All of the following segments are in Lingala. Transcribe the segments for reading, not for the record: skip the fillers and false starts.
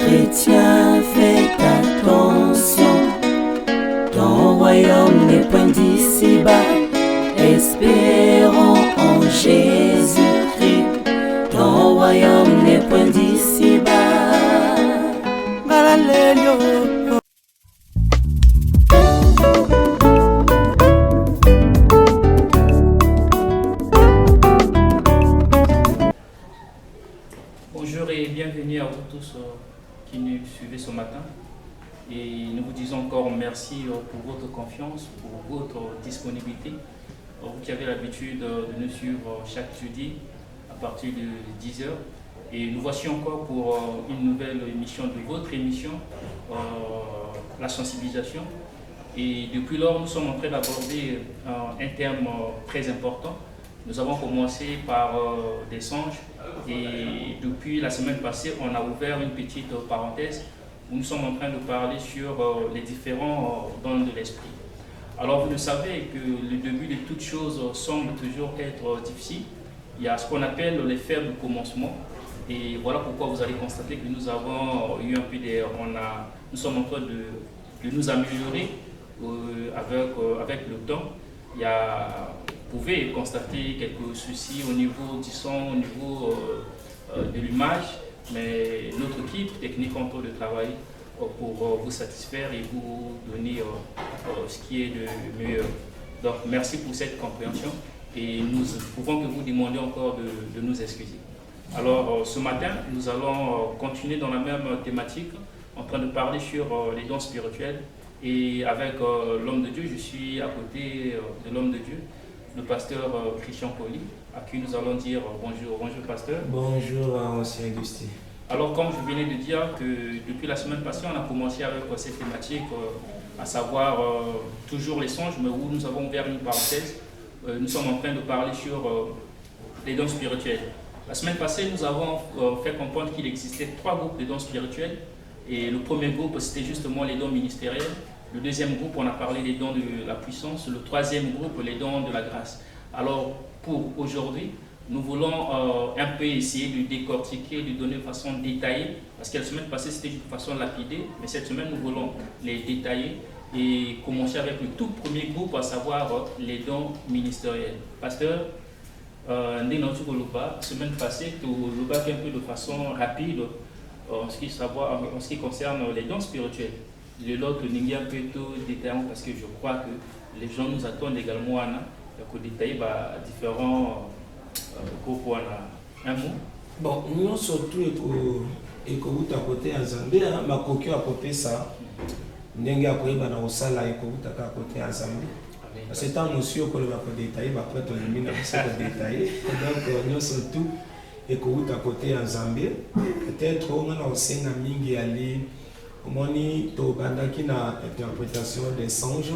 chrétien, fais attention. Ton royaume n'est point d'ici-bas. Espérons en Jésus-Christ. Ton royaume n'est point d'ici-bas. Alléluia. Bonjour et bienvenue à vous tous qui nous suivez ce matin. Et nous vous disons encore merci pour votre confiance, pour votre disponibilité. Vous qui avez l'habitude de nous suivre chaque jeudi à partir de 10h. Et nous voici encore pour une nouvelle émission de votre émission, la sensibilisation. Et depuis lors, nous sommes en train d'aborder un thème très important. Nous avons commencé par des songes et depuis la semaine passée, on a ouvert une petite parenthèse où nous sommes en train de parler sur les différents dons de l'esprit. Alors vous le savez que le début de toute chose semble toujours être difficile. Il y a ce qu'on appelle les faibles commencements. Et voilà pourquoi vous allez constater que nous avons eu un peu d'erreur. Nous sommes en train de nous améliorer avec le temps. Vous pouvez constater quelques soucis au niveau du son, au niveau de l'image, mais notre équipe technique est en train de travailler pour vous satisfaire et vous donner ce qui est de meilleur. Donc merci pour cette compréhension et nous pouvons que vous demander encore de nous excuser. Alors ce matin, nous allons continuer dans la même thématique, en train de parler sur les dons spirituels. Et avec l'homme de Dieu, je suis à côté de l'homme de Dieu, le pasteur Christian Colli, à qui nous allons dire bonjour. Bonjour pasteur. Bonjour ancien Augustin. Alors comme je venais de dire que depuis la semaine passée, on a commencé avec cette thématique, à savoir toujours les songes, mais où nous avons ouvert une parenthèse. Nous sommes en train de parler sur les dons spirituels. La semaine passée, nous avons fait comprendre qu'il existait 3 groupes de dons spirituels. Et le premier groupe, c'était justement les dons ministériels. Le deuxième groupe, on a parlé des dons de la puissance. Le troisième groupe, les dons de la grâce. Alors, pour aujourd'hui, nous voulons un peu essayer de décortiquer, de donner de façon détaillée. Parce que la semaine passée, c'était de façon lapidée. Mais cette semaine, nous voulons les détailler et commencer avec le tout premier groupe, à savoir les dons ministériels. Pasteur, la semaine passée, tu l'as un peu de façon rapide en ce qui concerne les dons spirituels. L'autre n'est un peu tout détaillant parce que je crois que les gens nous attendent également à détailler différents groupes. Un mot. Bon, nous surtout et que vous côté en Zambie, ma coquille à côté ça, n'engue à côté na osala et que vous à côté en Zambie. C'est un monsieur que va détailler, après ton ami n'a pas détaillé. Donc nous surtout et que vous à côté en Zambie, peut-être on a aussi un mingi ali, moni to bandaki na interprétation des songes.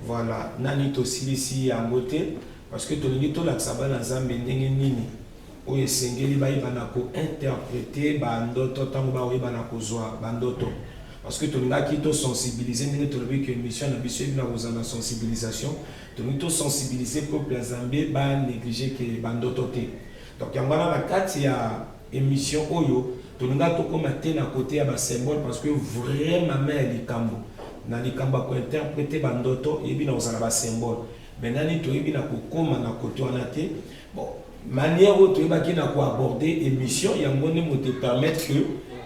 Voilà, nani to silisi à côté parce que ton nito la sabana na Zambie ndenge nini. Oye sengeli ba ibana ko interpréter bandoto tango ba ibana ko zwa bandoto. Parce que tu as quitté sensibiliser, mais tu as vu que mission na biso ina kozana sensibilisation, tu as sensibiliser peuple Zambie ba négliger que bandoto te. Donc yangwana na kati ya émission oyo, tu as to komate na côté ya ba symbole parce que vraiment mais likambo na likambo ko interpréter bandoto et bina kozana ba symbole. Maintenant ni to bina ko koma na côté wana te. Bon, manière où tu vas na ko aborder émission yangone mo te permettre que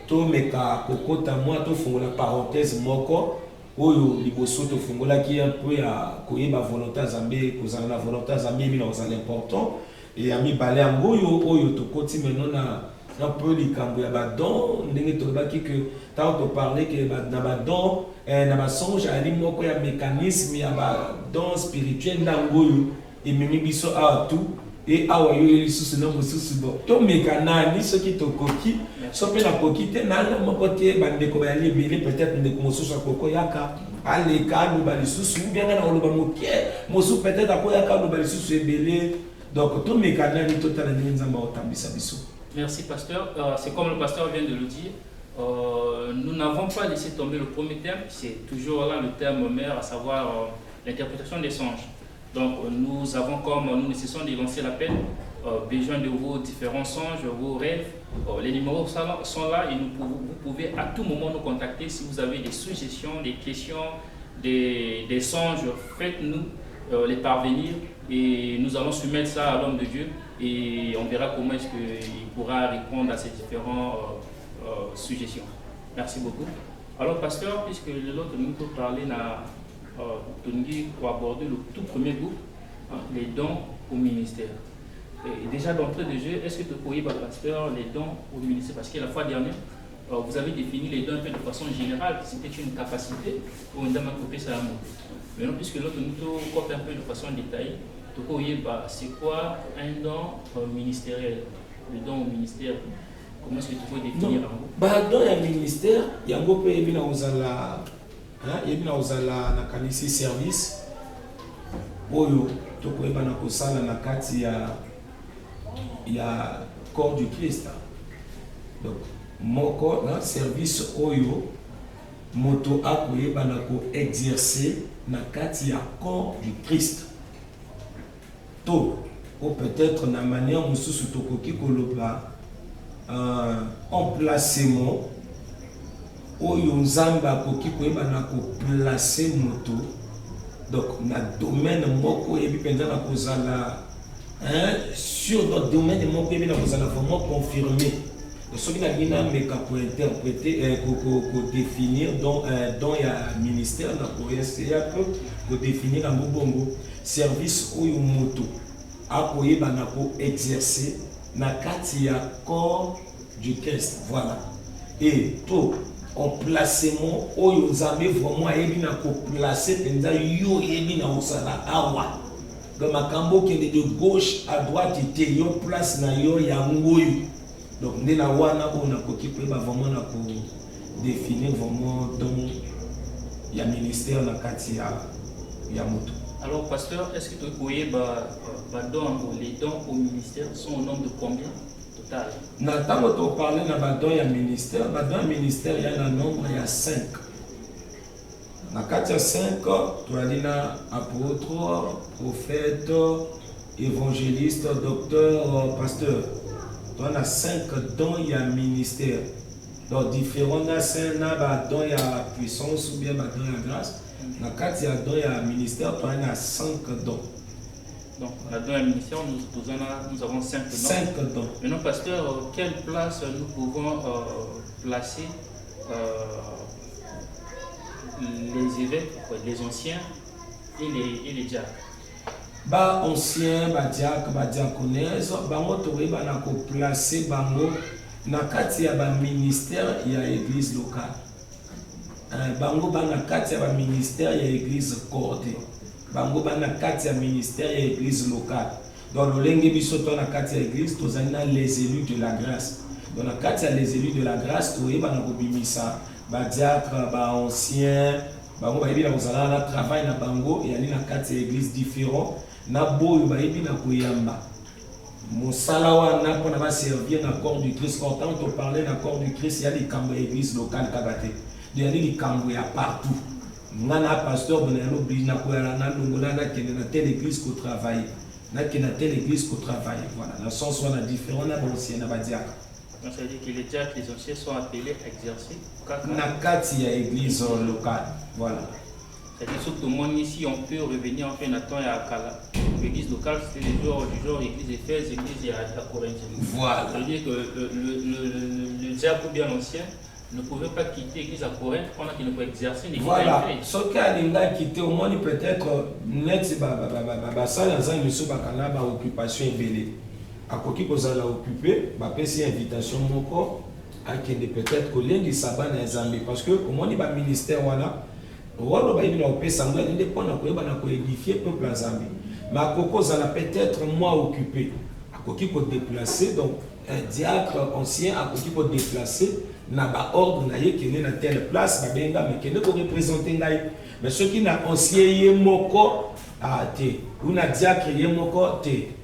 to meka kokota moi to fungola parenthèse moko oyo liboso to fungola ki un peu ya koyeba volonté Zambie kozala na volonté Zambie bina ozala important et ami balé amboyo oyo to koti maintenant na un peu likambo ya ba don ndenge to baki que tant to parler que na ba don na ba songe ali moko ya mécanisme ya ba don spirituel ndangoyo et mimi biso a tout et awa yo lisusu na mususu bo to mekanani soki to koki so pe na koki te na na moko te bande ko ba libéré peut-être ndeko mususu akoko yaka aleka no ba lisusu bien na oloba mokie musu peut-être akoyaka no ba lisusu ebele donc to mekanani to tala ni nzamba otambisa biso. Merci pasteur, c'est comme le pasteur vient de le dire. Nous n'avons pas laissé tomber le premier thème, c'est toujours là le thème mère, à savoir l'interprétation des songes. Donc nous avons comme nous nécessitons de lancer l'appel besoin de vos différents songes, vos rêves, les numéros sont là et vous pouvez à tout moment nous contacter si vous avez des suggestions, des questions, des songes, faites-nous les parvenir et nous allons soumettre ça à l'homme de Dieu et on verra comment est-ce qu'il pourra répondre à ces différentes suggestions. Merci beaucoup. Alors pasteur, puisque l'autre nous peut parler pour aborder le tout premier groupe, les dons au ministère. Et déjà d'entrée de jeu, est-ce que tu pourrais, pasteur, les dons au ministère? Parce que la fois dernière, vous avez défini les dons un peu de façon générale, c'était une capacité pour une dame à couper sa montre. Maintenant, puisque l'autre nous coupe un peu de façon détaillée, c'est quoi un don ministériel? Le don au ministère, comment est-ce que tu peux définir en don au ministère, il y a un peu na kanisi service oyo to ko eba na kosala na kati ya corps du Christ. Donc moko na service oyo moto akoyeba na ko exercer na kati ya corps du Christ. To ou peut-être na manière mususu tokoki koloba emplacement oyo nzamba akoki koyeba na ko placer moto. Donc na domaine moko ebi penza na kozala sur notre domaine moko ebi na kozala vraiment confirmé. Ce qui n'a rien mais pour interpréter pour définir dans ya ministère na pour essayer pour définir un bongo service oyo moto akoyeba na ko exercer na kati ya corps du Christ. Voilà. Et tout en placement oyo nzambe vraiment ayebi na ko placer penza yo yebi na osala awa dans makambo kende de gauche à droite te yo place na yo ya ngoyo. Donc ndé na wana on a koki koyeba vraiment na ko définir vraiment donc ya ministère na kati ya moto. Alors pasteur, est-ce que tu peux les dons au ministère sont au nombre de combien? Na tango to parler na badon ya ministère, il y a un nombre, il y a 5. Na kati ya 5, tu as dit na apôtre, prophète, évangéliste, docteur, pasteur. Tu as 5 dons il y a ministère. Donc différents na badon il y a puissance ou bien badon il y a grâce. Na kati ya don il y a ministère, tu as 5 dons. Donc, dans la ministère, nous avons 5 dons. 5 dons. Maintenant, pasteur, quelle place nous pouvons placer les évêques, les anciens et les diacres? Anciens, diacres, diaconesses, bango toyeba na ko placer bango na kati ya ministère ya église locale. Bango na kati ya ministère ya église cordée. Bango bana kati ya ministère et église locale. Dans le lenge biso to na kati ya église to zana les élus de la grâce. Dans la kati ya les élus de la grâce to yeba na ko bimisa ba diacre ba ancien bango ba yebi na kozala na travail na bango et ali na kati ya église différent na boyo ba yebi na koyamba. Mosala wana pona ba servir na corps du Christ. Quand on parler na corps du Christ, il y a les camps église locale kabate. Il y a les camps ya partout. Ngana pasteur bonelo bina ko na longola na kende na telle église ko travailler na kende na telle église ko travailler. Voilà, dans sens on a différent na ancien na badiaka. Donc ça veut dire que les diacres, les anciens sont appelés à exercer na kati ya église locale. Voilà. C'est-à-dire que tout le monde ici on peut revenir en fin d'attente à Kala. L'église locale c'est du genre église Éphèse, église à Corinthiens. Voilà. Ça veut dire que le diacre ou bien l'ancien ne pouvait pas quitter l'église à Corinthe pendant qu'il ne pouvait exercer l'église. Voilà. Ce qu'il quitté au moins peut-être net ça dans un monsieur bakana ba occupation ebelé. Akoki kozala occupé, ba pesi invitation moko akende peut-être kolengi sabat na Nzambe parce que au moins ba ministère wana walo ba yibina opesa ngala ndé pona koyeba na ko édifier peuple Nzambe. Ma koko zala peut-être moi occupé. Akoki ko déplacer donc un diacre ancien akoki ko déplacer na ba ordre na ye kene na telle place ba benga mais kene ko représenter ngai mais ceux qui na ancien ye moko te ou na diacre ye moko te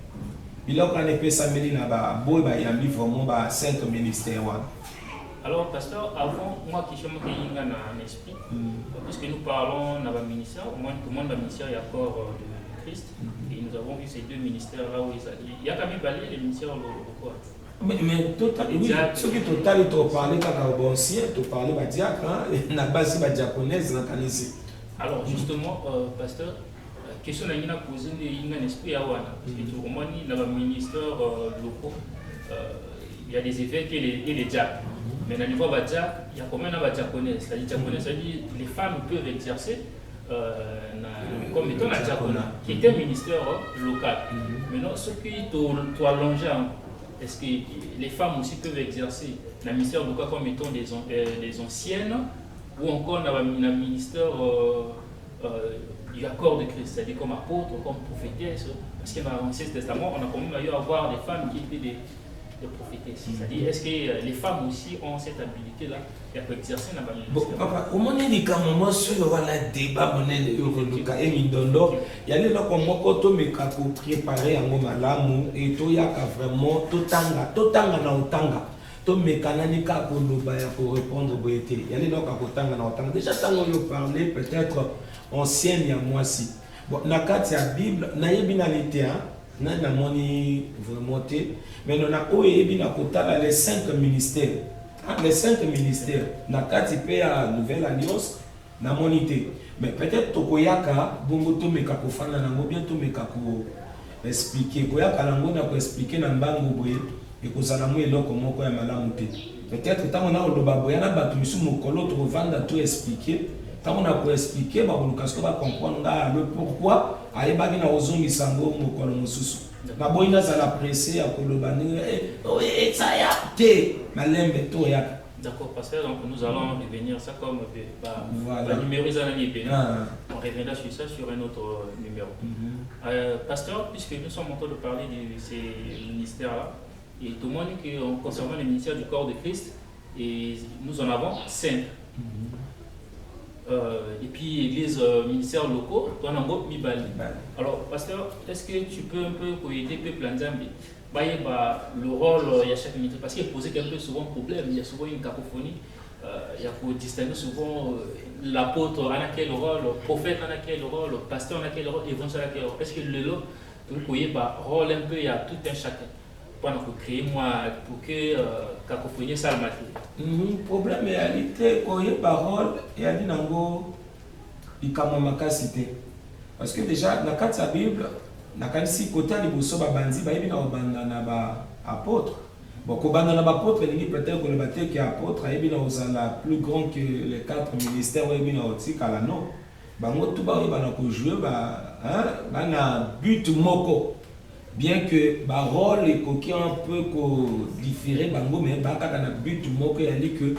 biloko na pesa meli na ba boy ba yambi vraiment ba cinq ministères wa. Alors pasteur, avant moi qui suis monté en esprit puisque nous parlons dans le ministère au moins tout le monde dans le ministère il y a corps Christ. Et nous avons vu ces deux ministères là où ils allaient. Il y a quand même balayé les ministères locaux. Mais total, oui, ceux qui total, ils t'ont parlé quand on ancien, ils t'ont parlé de diacre, et na base de diaconesse, na kanisi. Alors justement, pasteur, question que nous avons posée, il y a un esprit à Wana. Parce que tout le monde, dans les ministères locaux, il y a des évêques et les diacres. Mais dans le niveau de diacre, il y a combien de diaconesse? La diaconesse, c'est-à-dire les femmes peuvent exercer comme étant la diaconat, qui est un ministère local. Maintenant, ce qui est allongé, est-ce que les femmes aussi peuvent exercer le ministère local comme étant des anciennes ou encore dans le ministère du accord de Christ, c'est-à-dire comme apôtre, comme prophétesse? Parce que dans l'Ancien Testament, on a quand même eu à voir des femmes qui étaient des prophétesses. C'est-à-dire, est-ce que les femmes aussi ont cette habilité-là pour exercer dans le ministère? Papa, au moment où il y a un débat, il y a des gens qui ont préparé un malamu et il y a vraiment totanga na otanga. To mécanique pour répondre au BT. Il y a des gens qui ont déjà parlé peut-être ancienne il y a moi si. Bon, na carte la Bible, na yebinalité na moni vraiment mais on a les 5 ministères. Les 5 ministères, na carte à Nouvelle Alliance, na monité. Mais peut-être tokoyaka bongo to meka ko fana nango bien to meka ko expliquer koyaka nango na ko expliquer na mbango boye et ko zala mo eloko moko ya malamu te. Peut-être tant on a oloba boya na batu misu mokolo to vanda to expliquer. Quand on a pour expliquer, bah on va comprendre le pourquoi aïe bagi na ozongi sango mokolo mosusu. Na boina za la pressé à kolobani et ça ya te malembe to ya. D'accord, pasteur, donc nous allons revenir ça comme voilà. Numériser la libre. On reviendra sur ça sur un autre numéro. Pasteur, puisque nous sommes en train de parler de ces ministères-là, et tout le monde dit que concernant les ministères du corps de Christ, et nous en avons 5. Et puis l'église ministères locaux, toi n'as Mibali. Alors, pasteur, est-ce que tu peux un peu aider le peuple en Zambie? Le rôle, il y a chaque ministère, parce qu'il pose un peu souvent problème, il y a souvent une cacophonie, il y a pour distinguer souvent l'apôtre en a quel rôle, le prophète en a quel rôle, le pasteur en a quel rôle, l'évangile en a quel rôle. Est-ce que le lot, vous voyez, rôle un peu, il y a tout un chacun. Pour créer moi pour que cacophonie ça le problème est réalité quand il y a parole et il y a nango ikamama parce que déjà dans la Bible na kanisi côté les bosso ba bandi ba yebina obanda na ba apôtre bon ko banda na ba apôtre ni peut-être que le baptême qui apôtre yebina osala plus grand que les 4 ministères yebina otika la non bango tout ba yebana ko jouer ba na but moko. Bien que le rôle est un peu différé, mais le but est que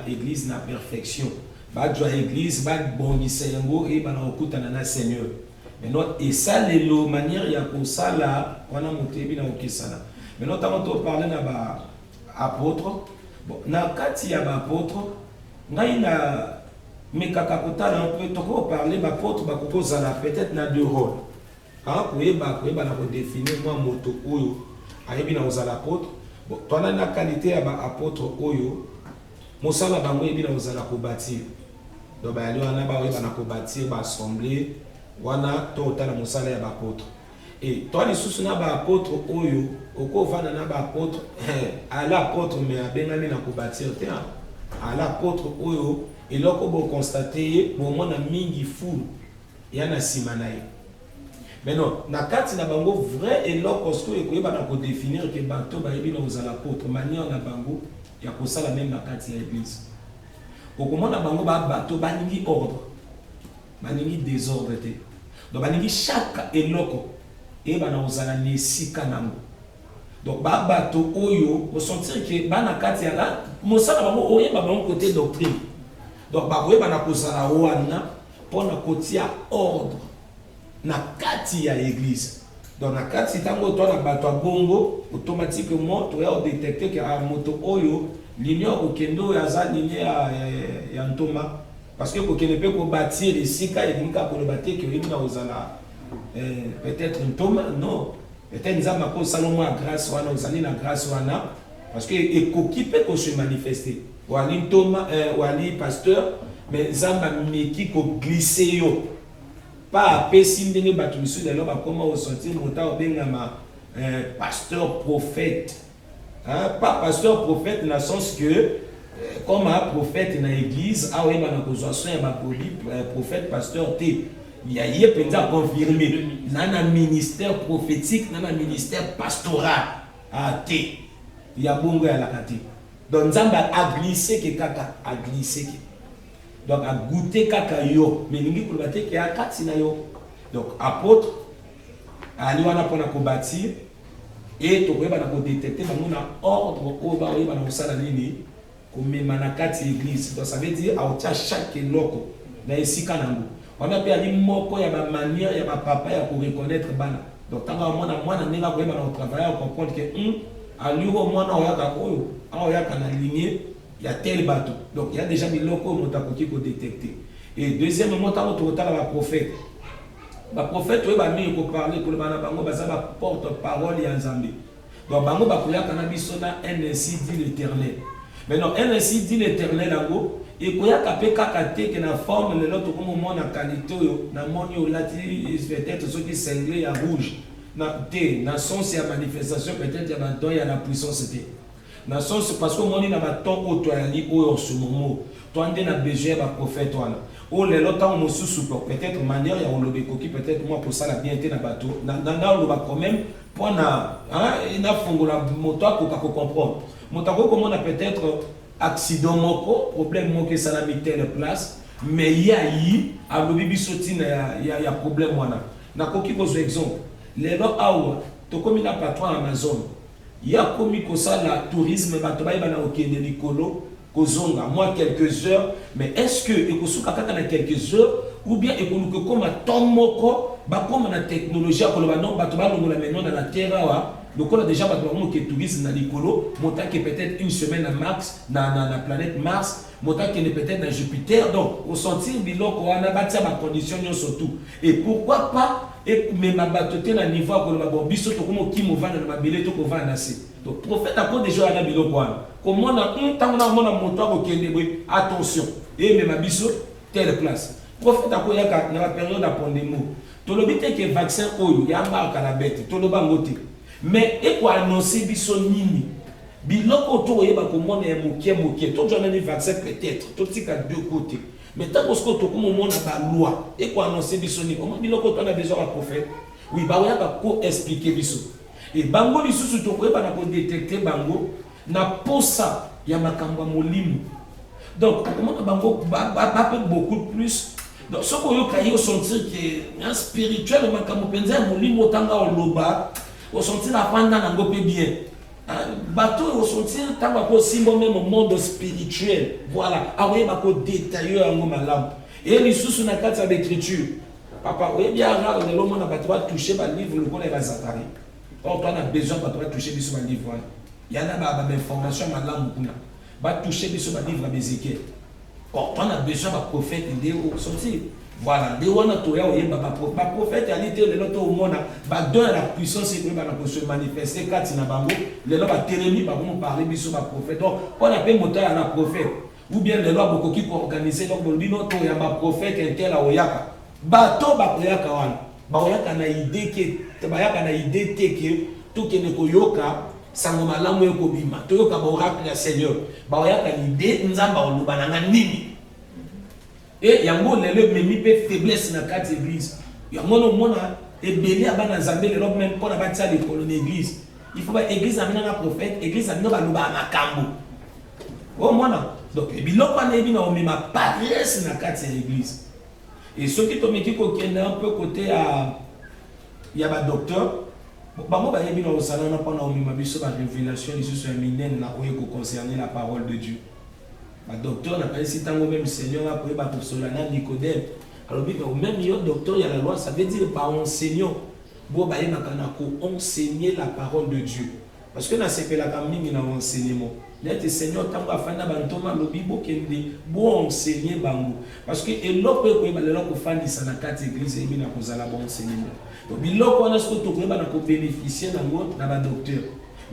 l'église na perfection. L'église va bondisser et va Seigneur. Et ça, c'est la manière dont ça là, on a monté bien au Kessala. Mais notamment, on parle d'apôtre. Bon, dans il y a apôtre, mais quand on parle d'apôtre, peut-être dans 2 rôles. Quand vous définir moi moto oyo ayebi na ozala apôtre bon tona na qualité ya ba apôtre oyo mosala bango yebi na ozala ko bâtir donc ba yali wana ba oyeba na ko bâtir ba assemblée wana to tala mosala ya ba apôtre et toi les sous na ba apôtre oyo oko vana na ba apôtre ala apôtre mais abengani na ko bâtir te ala apôtre oyo eloko bo constater bo mona mingi fou yana simanaye. Mais non, na kati na bango vrai et là parce que ekoyeba na ko définir que bato ba yebi na ozala apôtre manière na bango ya ko sala même na kati ya église. Okomona bango ba bato baningi ordre. Baningi désordre te. Donc baningi chaque eloko et ba na ozala nesika nango. Donc ba bato oyo o sentir que ba na kati ya la mosala bango oyeba bango côté doctrine. Donc ba oyeba na ko sala wana pour na kotia ordre. Na kati ya église. Donc na kati tango to na bato bongo automatiquement to ya détecter que a moto oyo ligne okendo ya za ligne ya ntoma parce que ko kene pe ko bâtir esika et nika ko le bâtir que ina ozala peut-être ntoma non peut-être nzamba ko salomon a grâce wana ozali na grâce wana parce que ekoki pe ko se manifester wali ntoma wali pasteur mais nzamba meki ko glisser yo. pas apesi ndenge bato misusu lelo bakoma osentir mota obengama pasteur prophète. Pas pasteur prophète dans le sens que comme un prophète dans l'église, ah oui, on a besoin d'un prophète pasteur T. Il y a confirmé dans un ministère prophétique, dans un ministère pastoral à T. Il y a bon à la kati. Donc Zamba a glissé que kaka a glissé. Donc a goûté kaka yo, mais ningi pour battre qui a katina yo. Donc apôtre ali wana pona ko bâtir et to koyeba na ko détecter bango na ordre o ba oyeba na kosala nini ko mema na kati église. Donc ça veut dire a otia chaque loko na esika nango. On a pe ali moko ya ba manière ya ba papa ya ko reconnaître bana. Donc tanga mwana nenga koyeba na travailler pour comprendre que aluro mwana oyaka oyo aoyaka na lignée il y a tel bateau. Donc il y a déjà des locaux qui ko détecter. Et deuxièmement tant que la prophète. Le prophète oui ba mi ko parler pour le bana bango ba za porte-parole ya Nzambe. Donc bango ba koya kana biso na un ainsi dit l'Éternel. Mais non un ainsi dit l'Éternel ango et koya kapé kakate que na forme le l'autre comme mon na qualité na moni au lati peut-être ceux qui cinglé à rouge. Na té na sens ya manifestation peut-être ya ba don ya la puissance té. Dans le sens parce que mon na baton otoyali o ce moment toi ndé na besoin ba prophète wana o le lota mo susu peut-être manière ya olobeko qui peut-être moi pour ça la bien été na bateau na loba quand même pour na ina fongola moto ko comprendre moto ko comment on a peut-être accident moko problème moko ça la mis telle place mais il y a alobi bisoti na ya problème wana na ko ki pose exemple les lo awa to comme na patron Amazon il y a commis que ça la tourisme batoba ibana okende likolo kozonga moi quelques heures mais est-ce que ekosuka kaka na quelques heures ou bien ekoluka comme tomoko ba comme na technologie ko ba non batoba longola maintenant dans la terre wa donc on a déjà batoba mo que tourisme na likolo monta que peut-être une semaine à Mars na planète Mars monta que peut-être na Jupiter donc au sentir biloko wana batia ba condition surtout et pourquoi pas et mais ma batoté na niveau ko ba biso to comme ki mo vana na mabele to ko vana assez donc prophète a pas déjà na biloko wana comment na tant na mona moto ko kende boy attention et mais ma biso telle place prophète a ko yaka na période à pandémie to lobite que vaccin oyo ya marka la bête to loba ngote mais et ko annoncer biso nini biloko to yeba ko mona ya mokie to jona ni vaccin peut-être to tika deux côtés. Mais tant que tu as la loi et qu'on annonce bisoni, comment biloko tu as besoin de prophète? Oui, bah on a ko expliquer biso. Et bango biso surtout ko pas na ko détecter bango na posa ya makamba molimu. Donc comment bango ba beaucoup plus. Donc ce qu'on yo sentir que un spirituel makamba penza molimu tanga oloba, au sentir la panda na ngo pe bien. Bateau au sentir tant que symbole même au monde spirituel voilà awe ba ko détailler en malam et les sous na carte d'écriture papa oui bien rare le moment na bateau va toucher ba livre le connaît va Zacharie or toi on a besoin bateau va toucher biso ba livre il y a ba information malam kuna va toucher biso ba livre Ézéchiel or toi on a besoin ba prophète de au sentir voilà de wana to ya oyeba ba prophètealité le loto au monde ba donne la puissance et ba na ko se manifester kati na bango le lo ba télémi ba ko parler biso ba prophète donc on appelle moteur à la prophète ou bien le lo boko ki ko organiser donc bo bino to ya ba prophète intel a oyaka ba to ba oyaka wana ba oyaka na idée que ba yaka na idée te que tout ke ne ko yoka sango malamu e ko bima to yoka ba oracle ya Seigneur ba oyaka idée nzamba oluba na nini. Et yango lelo memi pe faiblesse na carte église yango no mona e belé abana Nzambe lelo même pour na batia les colonnes église il faut ba église amena na prophète église amena ba loba makambo oh mona donc e biloko na ebi na omema paresse na carte église et ceux qui tomeki ko kende un peu côté à ya ba docteur bango ba yebi na osala na pona omema biso ba révélation les sur minen na oyo ko concerner la parole de Dieu. Le docteur n'a pas ici tant même Seigneur a pris pour Solana Nicodème. Alors même le docteur il y a la loi, ça veut dire par enseignant. Bon bah il n'a enseigner la parole de Dieu. Parce que dans ce pays là quand même il a enseignement. L'être Seigneur tant qu'à faire na bantoma le bibo kende bon enseigner bango. Parce que et l'autre peut le l'autre fan di sana carte église et bien na kozala bon enseignement. Donc biloko na ce que to ba na ko bénéficier na ba docteur.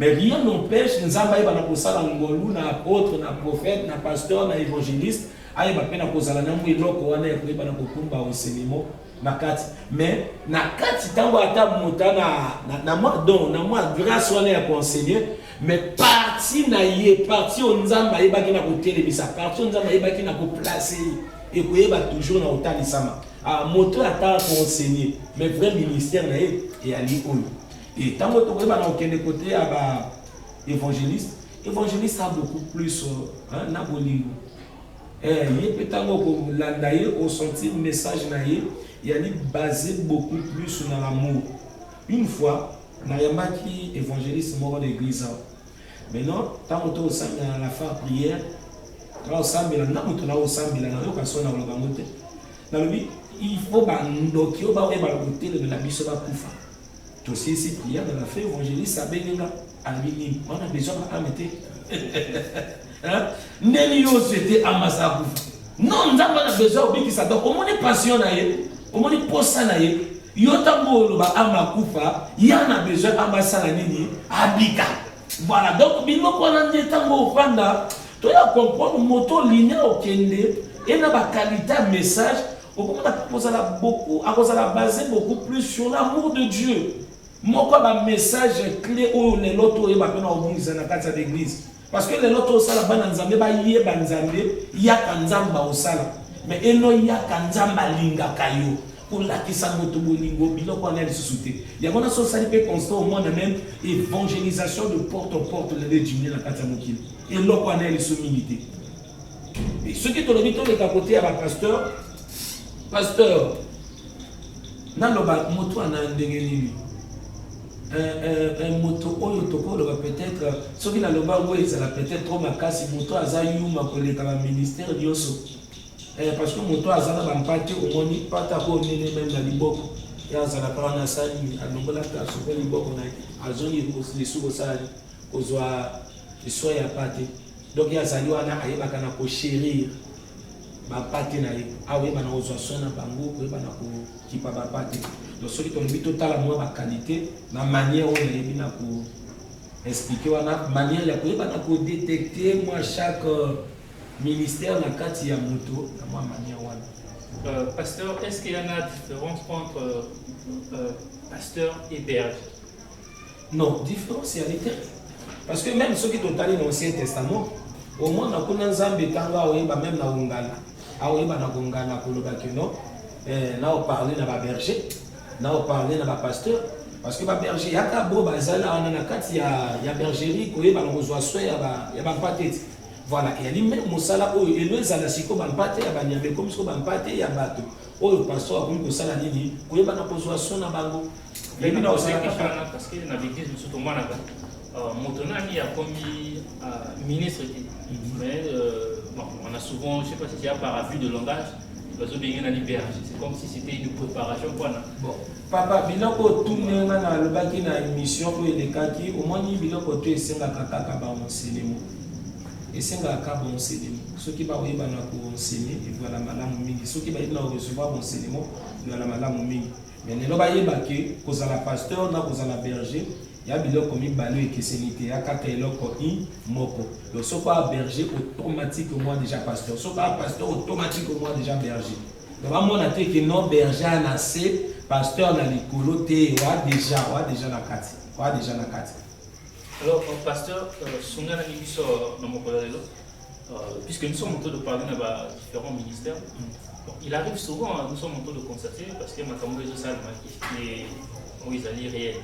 Mais rien n'empêche Nzamba ba na kosala ngolu na apôtre na prophète na pasteur na évangéliste aye ba pena kozala na mwiloko wana ya ba na kokumba enseignement makati mais na kati tango ata mota na moi don na moi grâce wana ya enseigner mais parti na ye parti onzamba yebaki na kotelemisa parti onzamba yebaki na koplacer et koyeba toujours na otalisama moto ata enseigner mais vrai ministère na ye et ali oyo et tango to koyeba na okende côté ya ba évangéliste a beaucoup plus na bolingo ye petango ko landa ye au sentir message na ye il est basé beaucoup plus sur l'amour. Une fois, Nayamaki évangéliste mort d'église. Maintenant, tant que tu as la fin prière, il faut que la mission va poufa. Tu sais, si prière dans la fin évangéliste, ça bénéga. On a besoin de Nelio c'était Amasa. Non, nous avons besoin de ça. Donc, on est passionné. On est passionné. Yotambo ba amakufa, yana besoin ambasala nini abika. Voilà, donc bino ko na ndetango ofanda, to ya comprendre moto ligne okende et na ba qualité message, on commence à beaucoup, à baser beaucoup plus sur l'amour de Dieu. Moko ba message clé au les loto et ba pena obunza na kati ya l'église. Parce que les loto sala bana nzambe ba yé ba nzambe, ya kanzamba osala. Mais eno ya kanzamba linga kayo. Pour la qui s'en motobolingo, biloko on a les sociétés. Il y a une société constant au monde même évangélisation de porte en porte les diminuer la katamokil. Et là on a les humilités. Et ceux qui te le dit les capoter à pasteur, naloba moto ana ndengeni. Un moto oyo toko loba peut-être ceux qui naloba ouais ça la peut-être trop makasi moto azayuma pour les ministère dioso. Parce que mon toit a zana bampate au moni pata ko nene même na liboko ya zana pa na sali alongola ta so ko liboko na azoni les sous sali ko zwa so ya pate donc ya zali wana ayeba kana ko chérir ba pate na ye awe bana ozwa sona bango ko yeba na ko kipa ba pate donc celui qui on total moi ba qualité na manière on yebi na ko expliquer wana manière ya ko yeba na ko détecter moi chaque ministère na kati ya moto na moi manière wana. Pasteur, est-ce qu'il y en a différence entre pasteur et berger? Non, différence il y a l'été. Parce que même ceux qui ont allé dans l'Ancien Testament, au moins na kuna nzambe tanga oyeba même na ongala. Oyeba na ongala ko loba que non. Na on parler na ba berger, na on parler na ba pasteur parce que ba berger yaka bo bazala na kati ya bergerie ko yeba na kozwa so ya ba patete. Voilà, et elle même mosala oyo elweza na siko bampate ya banyambe comme siko bampate ya bato oyo pasteur akomi kosala nini koyeba na kozwa so na bango yebi na osala parce que na l'église surtout moi na moto nani a commis ministre mais bon, on a souvent je sais pas si c'est par abus de langage c'est comme si c'était une préparation pour nous. Bon, papa, biloko tourner na lobaki na émission oyo elekaki au moins ni biloko to esenga kaka ba enseignement. Et c'est un cas bon enseignement. Ceux qui vont enseigner, ils vont la malamu mingi. Ceux qui vont recevoir enseignement, ils vont la malamu mingi. Mais ne l'ont pas ébaqué, cause à la pasteur, cause à la berger, il y a biloko comme balou et que c'est nité, il y a kaka eloko moko. Donc ce pas berger automatiquement déjà pasteur. Ce pas pasteur automatiquement déjà berger. Donc à mon avis que non berger a assez, pasteur na likolo te wa déjà la kati. Wa déjà la kati. Alors, pasteur, puisque nous sommes en train de parler de différents ministères, il arrive souvent, nous sommes en train de constater, parce que ma camarade de salle où ils allaient réel,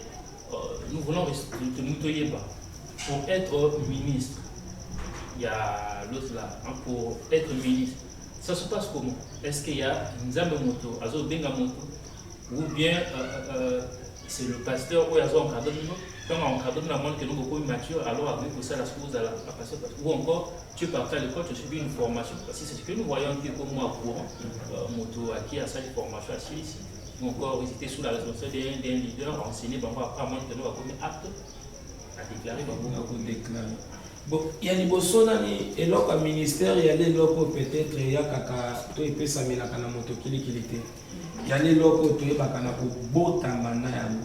nous voulons de nous pour être ministre. Il y a l'autre là, pour être ministre. Ça se passe comment? Est-ce qu'il y a une zame moto, ou bien c'est le pasteur ou il y a un cadre? Quand on cadre la monde que nous beaucoup mature, alors avec ça la chose à la passer ou encore tu pars à l'école, tu subis une formation parce que c'est ce que nous voyons qui est comme moi courant moto qui a sa formation ici ou encore ils étaient sous la responsabilité d'un leader enseigné par rapport à moi que nous avons comme apte à déclarer bon il y a des bosona ni et l'autre ministère il y a des locaux peut-être il y a kaka to epé samela kana moto kili kilité il y a des locaux to eba kana ko botama na yango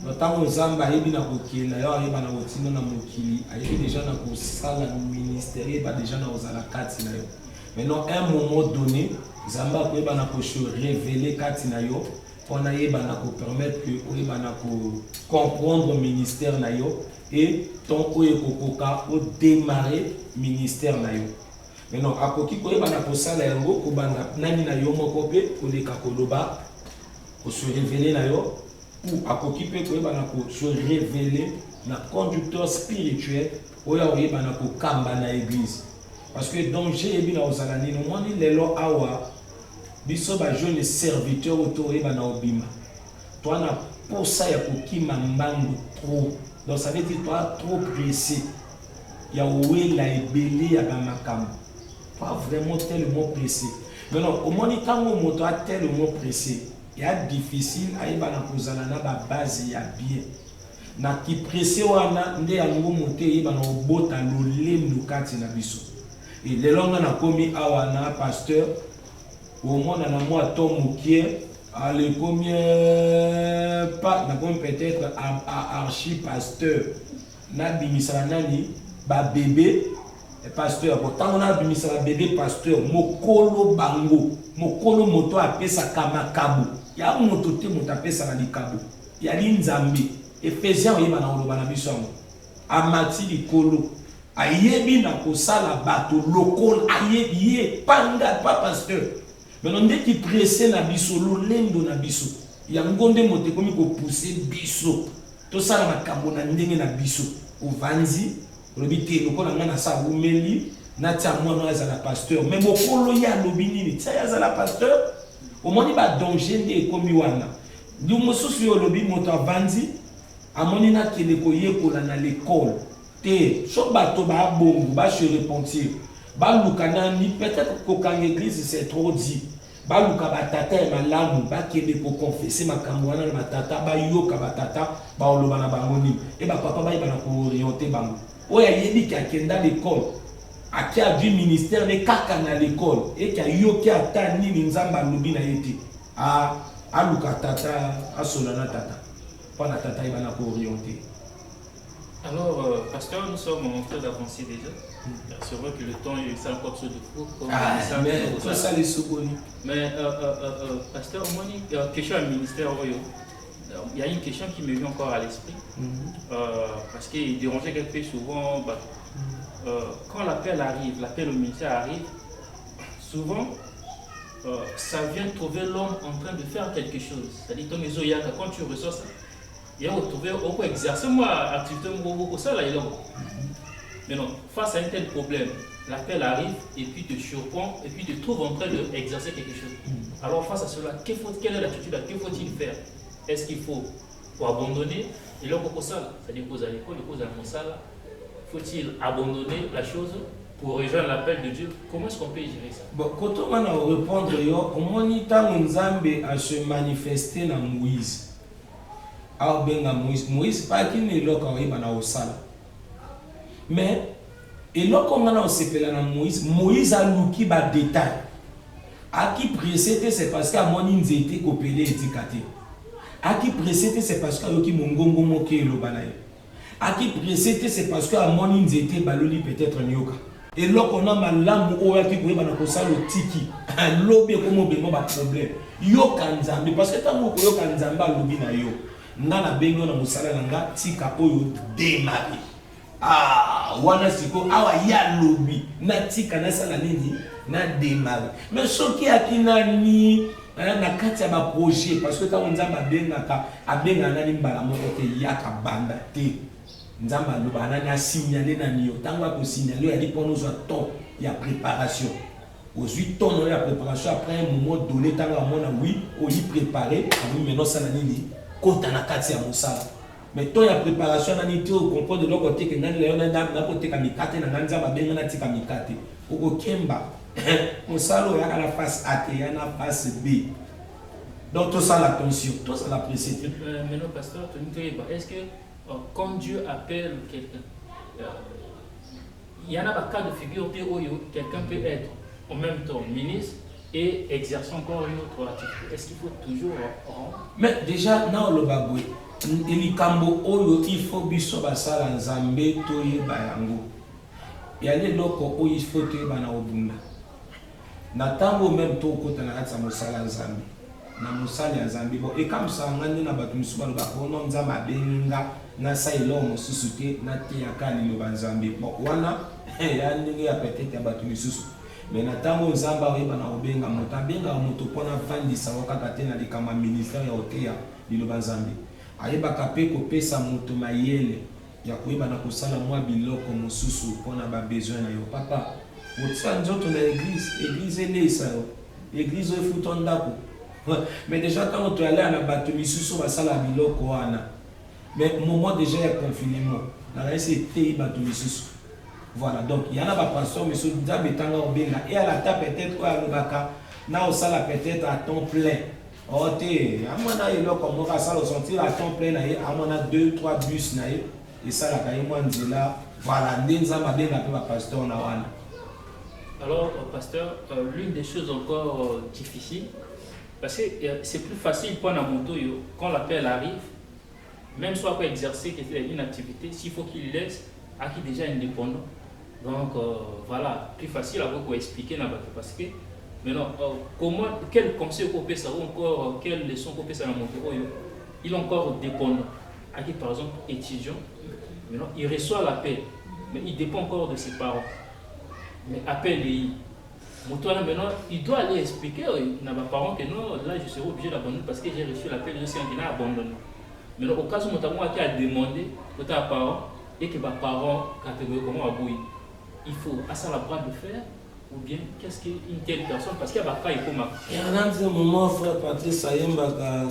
notamment Zamba yebi na kokela yo ayeba na kotina na mokili ayebi déjà na kosala ministère yeba déjà na ozala kati na yo. Maintenant à un moment donné Zamba koyeba na ko se révéler kati na yo pona yeba na ko permettre que oyeba na ko comprendre ministère na yo et ton oye kokoka o démarrer ministère na yo. Maintenant akoki koyeba na ko sala yango ko banda nani na yo moko pe ko leka koloba ko se révéler na yo ou akoki pe koyeba na ko se révéler na conducteur spirituel oya oyeba na ko kamba na église. Parce que donc j'ai vu na ozalani no moni lelo awa biso ba jeune serviteur auto eba na obima. Toi na posa ya kokima mbangu trop. Donc ça veut dire toi trop pressé. Ya oué la ebele ya ba makambo. Pas vraiment tellement pressé. Mais non, au moni tango moto a tellement pressé. Il y a difficile à eba na kozala na ba base ya bien. Na ki pressé wana nde yango mote eba na obota lolendo kati na biso. Et les langues na komi awana pasteur au moins na moi ton moukier à le combien pas na comme peut-être archi pasteur na bimisala nani ba bébé pasteur pourtant on a bimisala bébé pasteur mokolo bango mokolo moto apesa kama kabu ya moto te moto apesa na likabu ya linzambe Ephésiens yeba na oloba na biso amati likolo ayebi na kosala bato lokol ayebi ye panga pa pasteur. Maintenant dès qu'il pressé na biso lolendo na biso yango nde mote komi ko pousser biso to sala makambo na ndenge na biso ovanzi lobi te lokola ngana sa bumeli na tia mwana azala pasteur mais bokolo ya lobi nini tia azala pasteur au moni ba danger nde komi wana ndu mosusu yo lobi moto avanzi amoni na kele ko yekola na l'école te so bato ba bongo ba se repentir ba lukana ni peut-être ko kan église c'est trop dit ba luka ba tata e malamu ba kebe ko confesser makambo wana na tata ba yoka ba tata ba oloba na bango ni e ba papa ba ibana ko orienter bango oya yebi ki akenda l'école akia du ministère ne kaka na l'école e ki yoki ata nini nzamba lobi na yete aluka tata asola na tata pana tata ibana ko orienter. Alors, pasteur, nous sommes en train d'avancer déjà. C'est vrai que le temps est encore sur de fou. Mais ça les souvenirs. Mais, pasteur, question à ministère, il y a une question qui me vient encore à l'esprit. Parce qu'il dérangeait quelque peu souvent. Quand l'appel arrive, l'appel au ministère arrive, souvent, ça vient trouver l'homme en train de faire quelque chose. C'est-à-dire, quand tu reçois ça, il y a retrouvé au exercer moi activité beaucoup ça là mais non face à un tel problème l'appel arrive et puis te surprend et puis te trouve en train d'exercer quelque chose. Alors face à cela quelle est l'attitude, que faut-il faire? Est-ce qu'il faut abandonner et là pour ça c'est-à-dire cause à l'école cause à ça là faut-il abandonner la chose pour rejoindre l'appel de Dieu? Comment est-ce qu'on peut gérer ça? Bon quand on va répondre yo au moni tango nzambe a se manifester na Moïse. Ah benga Moïse pas qui ne loka oyeba na osala mais eloko ngana osepela na Moïse a luki ba détail a qui précédé c'est parce qu'à moni nzete kopele etikate a qui précédé c'est parce que yoki mongongo moke eloba na ye a qui précédé c'est parce que à moni nzete baloli peut-être nyoka eloko na malamu oya ki koyeba na kosala otiki lobi komo bemo ba problème yoka nzambe parce que tango koyoka nzambe alobi na yo ngana bengo na musala nga tika oyo démarrer wana siko awa ya lobi na tika na sala nini na démarrer mais soki akina ni na kati ya ba projet parce que tango nzamba abenga nani mbala moko te yaka banda te nzamba loba nani a signaler na niyo tango ko signaler ali pour nous temps ya préparation aux 8 ans de préparation après un moment donné tango amona oui on y préparer oui maintenant ça na nini kota na kati ya musala mais to ya préparation na niti au comprendre de l'autre côté que ngani leo na côté ka mikate na nganza ba benga na tika mikate oko kemba musala ya la face A et ya na face B donc tout ça l'attention tout ça la précision. Mais non pasteur est-ce que quand Dieu appelle quelqu'un il y en a pas cas de figure où quelqu'un peut être en même temps ministre et exercer encore une autre activité. Est-ce qu'il faut toujours mais déjà na le baboué elikambo oyo il faut biso basala nzambe to yeba yango ya le loko oyo il faut te bana obunda na tango même to kota na kati ya mosala ya Nzambe na mosala ya Nzambe bon ekamwisaka nga nde na bato misusu baloba ono Nzambe abengi nga nasala eloko mosusu te nateyaka liloba Nzambe bon wana ya ndenge ya peut-être ya bato misusu mais na tango Nzambe akoyeba na kobenga moto abengaka moto mpona vandisa ngo kaka te na likambo ya ministère ya koteya liloba Nzambe ayebaka mpe kopesa moto mayele ya koyeba na kosala mwa biloko mosusu mpona babesoin na yo papa otia nzoto na église elesa yo église efuta ndako mais déjà ntango toyalea na bato misusu basala biloko wana mais moment déjà ya confinement nakaisi eteyi bato misusu voilà donc il y en a pas pasteur mais sur Nzambe tanga obenga et à la table peut-être oyo alobaka na osala peut-être à temps plein oh te amona eloko moko asala osentir à temps plein na ye amona 2-3 bus na ye esalaka ye mwa nzela voilà nde Nzambe abenga mpe bapasteur na wana. Alors pasteur, l'une des choses encore difficiles parce que c'est plus facile pour un moto quand l'appel arrive même soit pour exercer une activité s'il faut qu'il laisse à qui déjà indépendant. Donc voilà, plus facile à vous expliquer parce que maintenant comment quel conseil qu'on peut savoir encore quelle leçon qu'on peut savoir dans mon bureau il est encore dépendant à qui par exemple étudiant maintenant il reçoit l'appel mais il dépend encore de ses parents mais appel maintenant il doit aller expliquer à mes parents que non là je serai obligé d'abandonner parce que j'ai reçu l'appel je suis en train d'abandonner maintenant au cas où notamment qui a demandé aux parents et que mes parents catégoriquement abouillent il faut à ça la bras de fer ou bien qu'est-ce qu'une telle personne parce qu'il y a pas il faut marquer. Il y a un moment frère Patrice Ayembaka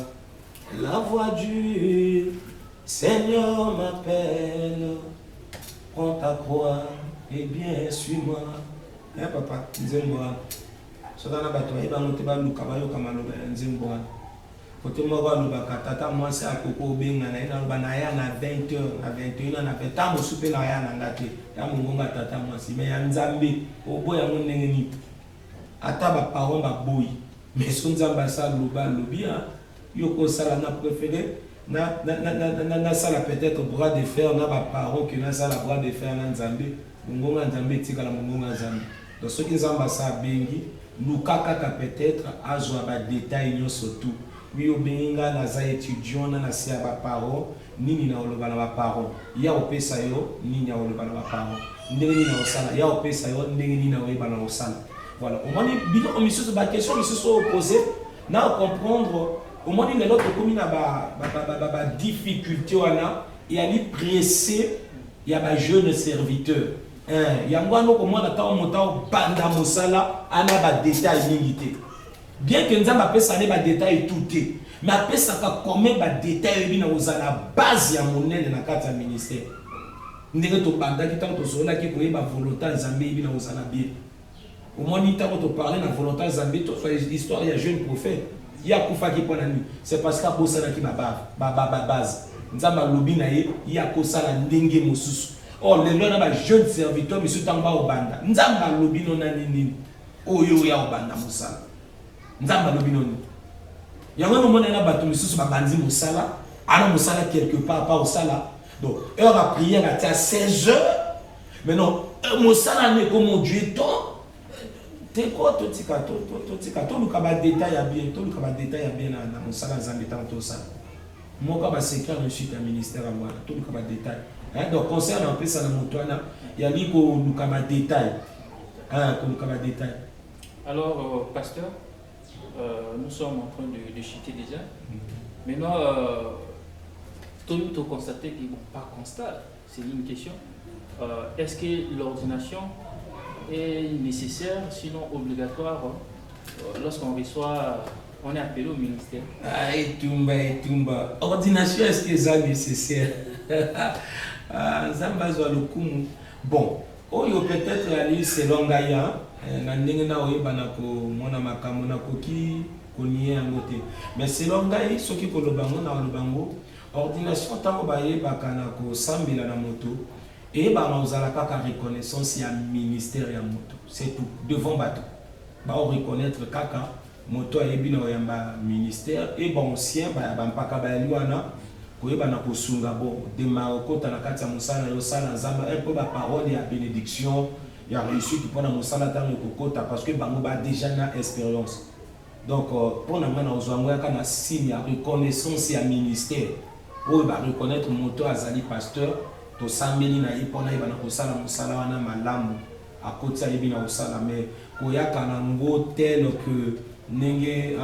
la voix du Seigneur m'appelle prends ta croix et bien suis-moi hein papa nzembo soda na bato ba moto ba luka ba yoka maloba nzembo côté moko alobaka tata mwasi akoko obenga na ina loba na ya na 20h na 21h na peta mosupe na ya na ngate ya mongonga tata mwasi mais ya Nzambe oboya ngo ndenge ni ata ba parents ba boyi mais so Nzambe sa loba lobia yoko sala na préféré na sala peut-être bras de fer na ba parents que na sala bras de fer na Nzambe mongonga Nzambe tika la mongonga Nzambe donc ce qui Nzambe sa bengi lukaka peut-être azwa ba détail surtout oui obenga na za étudiant na sia ba parents nini na oloba na ba parents ya opesa yo nini na oloba na ba parents ndenge nini na osala ya opesa yo ndenge nini na oyeba na osala voilà au moins biloko misusu ba question misusu opposé na comprendre au moins les autres comme na ba difficulté wana et ali pressé ya ba jeune serviteur yango ano ko mwana ta motao banda mosala ana ba détail mingi te bien que Nzambe apesa ne ba détail tout te mais apesa ka comme ba détail bina ozala base ya monene na kati ya ministère ndenge to banda ki tanto zola ki ko yeba volonté Nzambe bina ozala bien au moins ni tanto to parler na volonté Nzambe to fa histoire ya jeune prophète ya kufa ki pona ni c'est parce que bosana ki ba base Nzambe lobi na ye ya ko sala ndenge mosusu oh les lona ba jeune serviteur monsieur tamba obanda Nzambe lobi no na nini oyo ya obanda musala Nzamba lobinoni yango mona na bato misusu babanzi musala ana musala quelque part pas au sala donc heure à prière à 16h mais non musala ne comme Dieu ton te ko to tika to luka ba détail ya bien to luka ba détail ya bien na musala Nzambe tanto ça moka ba secret réussite à ministère à moi to luka ba détail hein donc concernant peu ça na motwana ya liko luka ba détail to luka ba détail alors pasteur nous sommes en train de chuter déjà. Maintenant, tout le monde a constaté qu'ils n'ont pas constat. C'est une question. Est-ce que l'ordination est nécessaire, sinon obligatoire, lorsqu'on reçoit, on est appelé au ministère? Ah, et Tumba. Ordination, est-ce que c'est nécessaire? Zamba Zoualoum. Bon, peut-être aller selon Gaïa. Na ndenge na oyeba na ko mona makambo na koki koniye yango te mais selon ngai soki kolobango na lobango ordination tango bayeba kana ko sambela na moto et ba ozala kaka reconnaissance ya ministère ya moto c'est tout devant bato ba reconnaître kaka moto ayebi na oyamba ministère et ba ancien ba mpaka ba liwana koyeba na kosunga bon démarre kota na kati ya musala yo sala Nzamba un peu ba parole ya bénédiction il a réussi pour mon salaire parce que bango ba déjà na expérience. Donc pour nous na ozwangwa kana signe ya reconnaissance ya ministère. Oyo ba reconnaître moto azali pasteur to sambeli na ipona ibana ko sala musala wana malamu akoti ayebi na osala mais koyaka na ngo tel que ndenge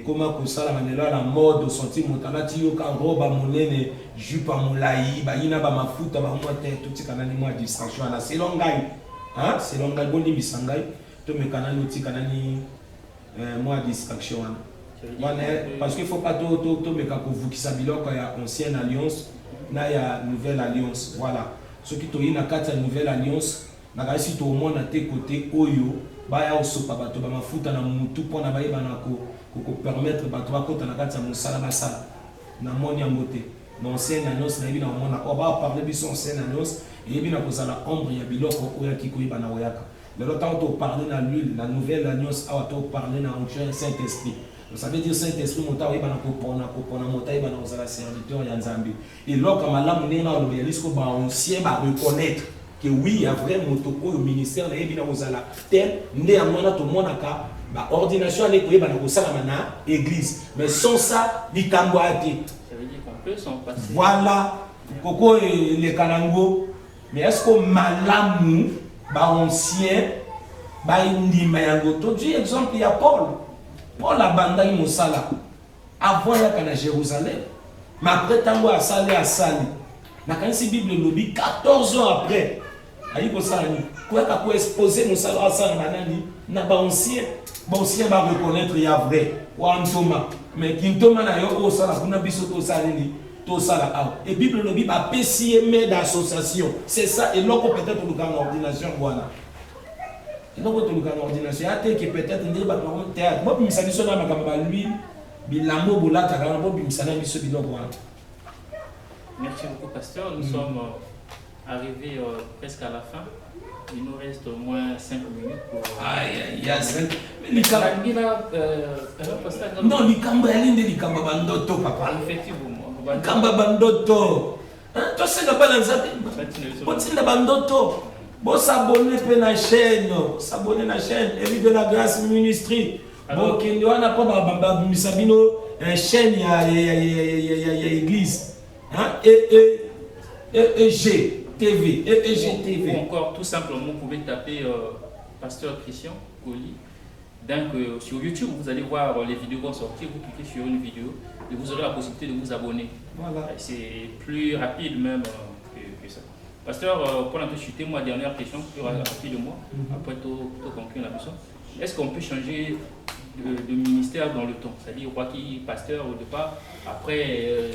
comment kosala manelo la mode senti motalati yo ka roba monene jupe molai bayina ba mafuta ba mwa te tout tika nani mwa distraction na selon ngai selon ngai boni bisangai to mekana noti kanani mwa distraction wana parce que faut pas to meka ko vukisa biloko ya ancienne alliance na ya nouvelle alliance voilà ce qui to ina kata nouvelle alliance na kasi to mona te côté oyo baya osopa bato ba mafuta na mutu pona bayeba na ko permettre bato bakota na kati ya mosala basala na moni ya mbote na ancienne alliance na yebi na mona o ba parler biso ancienne alliance yebi na kozala ombre ya biloko oyo kikoyeba na oyaka le temps to parler na l'huile la nouvelle alliance awa to parler na onction Saint-Esprit. Ça veut dire Saint-Esprit monta oyeba na kopona monta oyeba na kozala serviteur ya Nzambe et loka malamu ndenge na lobelisco ba ancien ba reconnaître que oui, il y a vraiment au ministère, il y a tel, néanmoins, tout le monde a ba ordination à l'école, l'église. Mais sans ça, il y a ça veut dire qu'on peut s'en passer. Voilà, Koko et les Kalango. Mais est-ce que Malamu, ba ancien, ba indi mayango, tout exemple, il y a Paul. Paul a bandé Moussala. Avant, il y a Jérusalem. Mais après, tango a salé à Sali. Na kanisi Bible lobby 14 ans après. Ayi ko sala ni ko exposer mon salaire ça na nani na ba ancien ba reconnaître ya vrai wa Thomas mais Thomas na yo o sala kuna biso to sala ni to sala a et Bible lobby ba PCM d'association c'est ça et loko peut-être le grand ordination voilà et loko to le grand ordination a te que peut-être ndi ba ko théâtre bo misali so na makamba lui bilambo bolata kana bo misana biso biloko wana. Merci beaucoup, pasteur. Nous sommes arrivés presque à la fin. Il nous reste au moins 5 minutes pour... Il y a 5 non, Likamba Yalinde, Likamba Bandoto, papa. Effectivement. Likamba Bandoto. Tu sais que pas dans Bandoto. Bon, s'abonner à la chaîne. S'abonner à la chaîne. Élie de la Grâce Ministry. Bon, qui n'y a pas de chaîne, il y a église. EEG TV, EEG TV. Ou encore, tout simplement, vous pouvez taper Pasteur Christian Colli. Donc, sur YouTube, vous allez voir les vidéos vont sortir. Vous cliquez sur une vidéo et vous aurez la possibilité de vous abonner. Voilà. C'est plus rapide même que ça. Pasteur, pour la chuter, moi, dernière question, plus rapide de moi, après tout conclure la mission. Est-ce qu'on peut changer de ministère dans le temps, c'est-à-dire quoi qui pasteur au départ, après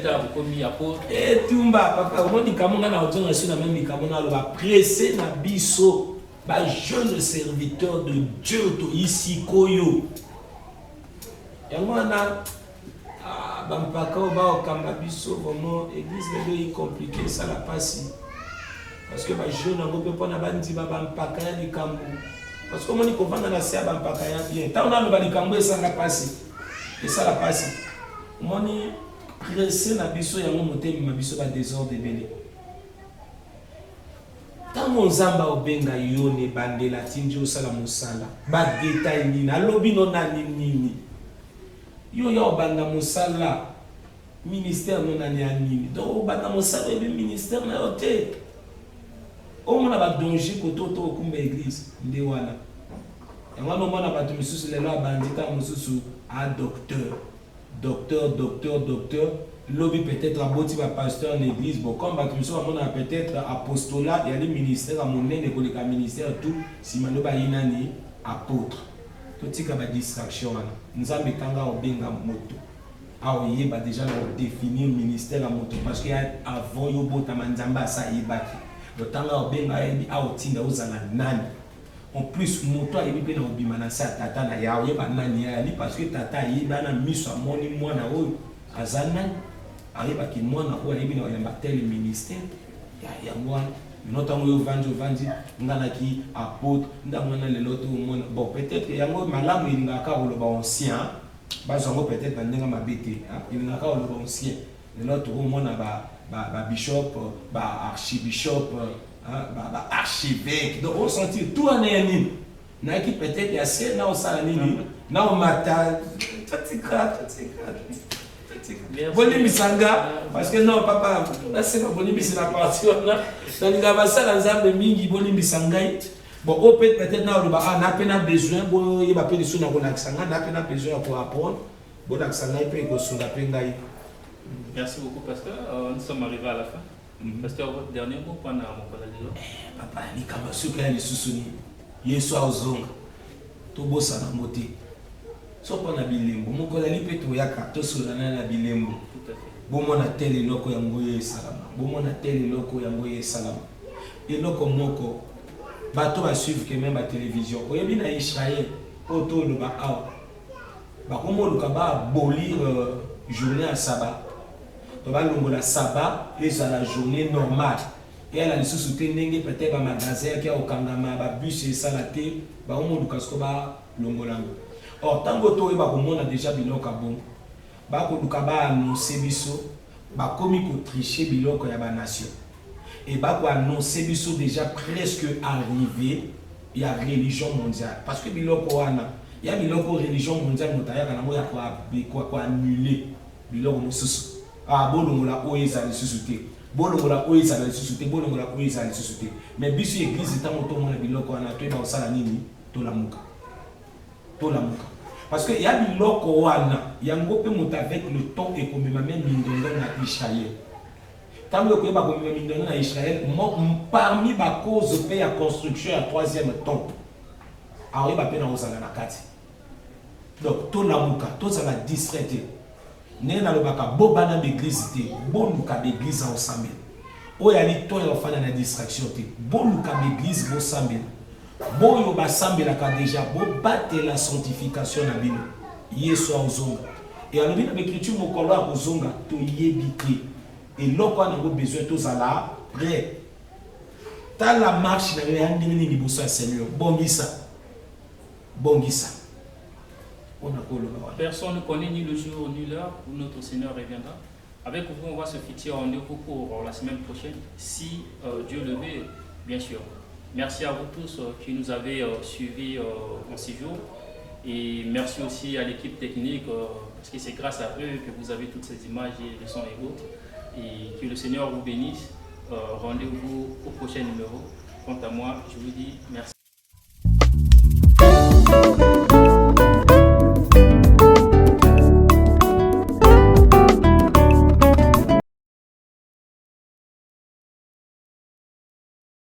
vous commis apôtre. Et Tumba, papa, comment dit Kamona na autant reçu la même Kamona va presser na biso, ba jeune serviteur de Dieu to ici koyo. Yamana bampaka ba okamba biso vraiment église est compliqué ça la passe parce que ba jeune on peut pas na bandi ba bampaka ya likambo. Parce que on dit qu'on va dans la serre en pakaya bien. Tant on a le balikambo et ça la passe. Et ça la passe. On dit pressé na biso ya monter ma biso ba désordre belé. Tant mon zamba obenga yone bandela tinjo sala musala. Ba détail ni na lobi non na nini. Yo ya obanda musala. Ministère non na nini. Donc obanda musala et ministère na hôtel. On a ba danger ko toto kumba église nde wana yango no mona ba to misusu lelo abandika mususu a docteur lobby peut-être aboti ba pasteur en église bon comme ba to misusu mona peut-être apostolat ya les ministères à monene ko le ministère tout si mano ba yinani apôtre to tika ba distraction wana nzambe kanga obenga moto a oyeba déjà na définir ministère à moto parce que avant yo bota manzamba sa yebaki le temps là benga yebi a otinda uzala nani en plus moto ayebi pe na obima na sa tata na ya oyeba nani ya li parce que tata yeba na miso amoni mwana oyo azana ayeba ki mwana oyo ayebi na yamba tel ministère ya mwana notamment yo vandi ngana ki apôtre ndamwana le loto mwana bon peut-être yango malamu ilinga ka oloba ancien bazongo peut-être ndenga mabete ilinga ka oloba ancien le loto mwana ba bishop, archibishop, archevêque. Donc on sentit tout en un na qui peut-être assez na osala nini na o mata totika boni misanga parce que non papa là c'est pas boni misanga partie là tandika basala nzambe mingi boni misanga bon on peut-être na on a peine besoin bon il va peine suna ko laksanga na peine besoin pour apprendre bon laksanga il peut ko suna pengai. Merci beaucoup pasteur, nous sommes arrivés à la fin. Pasteur, votre dernier mot pour mon papa ni kama suka ni susuni yesu azonga tobosa na mote soko na bilembo mokola lipe to yaka to solana na bilembo bomona tele loko ya ngoye salama bomona tele loko ya ngoye salama eloko moko bato ba suivre que même la télévision oyebi na Israël auto lo ba aw ba komo luka ba abolir journée à sabbat to ba longola sabbat et ça la journée normale. Et elle a les sous-soutés, peut-être un magasin qui a au Kangama, un bus et salaté, bah on monte au ba longolango. Or tant que toi et bah on a déjà biloko bon, bah qu'on a annoncé biso, bah comme il faut tricher biloko ya ba nation. Et bah qu'on annoncé biso déjà presque arrivé, il y a religion mondiale. Parce que biloko wana, il y a biloko religion mondiale notaya kana mo ya quoi annuler biloko mususu. Ah bon longola o eza les sous-soutés. Bolongola oyo ezala lisusu te bolongola oyo ezala lisusu te mais biso église ntango tomona biloko wana toyeba kosala nini tolamuka parce que ya biloko wana yango mpe moto avec le temps ekomema me mindondo na Israël ntango ekoyeba komema mindondo na Israël parmi bacause mpe ya construction ya troisième temple aoyeba mpe na kozala na kati donc tolamuka tozala distrait te ndenge nalobaka bobana l'église te boluka l'église ensemble oyo ali to ya ofana na distraction te boluka l'église bosambela boyo basambelaka déjà bobate la sanctification na bino yesu azonga et alobi na l'écriture mokolo ya kozonga toyebi te eloko wana yango besoin tozala prêt tala marche na yo ya ndenge nini liboso ya Seigneur bongisa personne ne connaît ni le jour ni l'heure où notre Seigneur reviendra. Avec vous, on va se fixer rendez-vous pour la semaine prochaine, si Dieu le veut, bien sûr. Merci à vous tous qui nous avez suivis en 6 jours. Et merci aussi à l'équipe technique, parce que c'est grâce à eux que vous avez toutes ces images et les sons et autres. Et que le Seigneur vous bénisse. Rendez-vous au prochain numéro. Quant à moi, je vous dis merci.